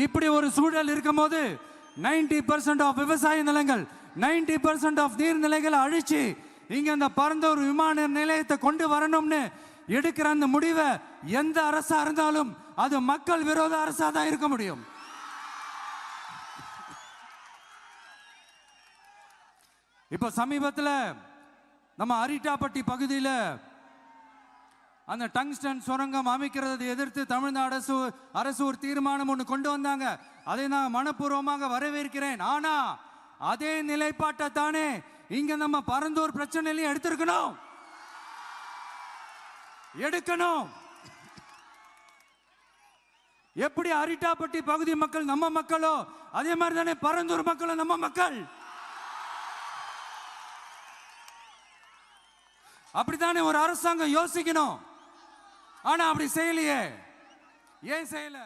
இப்படி ஒரு சூழல் இருக்கும் போது 90% ஆஃப் விவசாய நிலங்கள் 90% ஆஃப் நீர்நிலைகளை அழிச்சு இங்க அந்த பரந்தூர் விமான நிலையத்தை கொண்டு வரணும்னு எடுக்கிற அந்த முடிவை எந்த அரசா இருந்தாலும் அது மக்கள் விரோத அரசா தான் இருக்க முடியும். இப்ப சமீபத்தில் நம்ம அரிட்டாப்பட்டி பகுதியில் அந்த டங்ஸ்டன் சுரங்கம் அமைக்கிறதை எதிர்த்து தமிழ்நாடு அரசு ஒரு தீர்மானம் ஒன்று கொண்டு வந்தாங்க. அதை நான் மனப்பூர்வமாக வரவேற்கிறேன். ஆனா அதே நிலைப்பாட்டை தானே இங்க நம்ம பரந்தூர் பிரச்சனையிலையும் எடுக்கணும். எப்படி அரிட்டாப்பட்டி பகுதி மக்கள் நம்ம மக்களோ அதே மாதிரி தானே பரந்தூர் மக்களும் நம்ம மக்கள். அப்படித்தானே ஒரு அரசாங்கம் யோசிக்கணும். ஆனா அப்படி செய்யலையே. ஏன் செய்யல?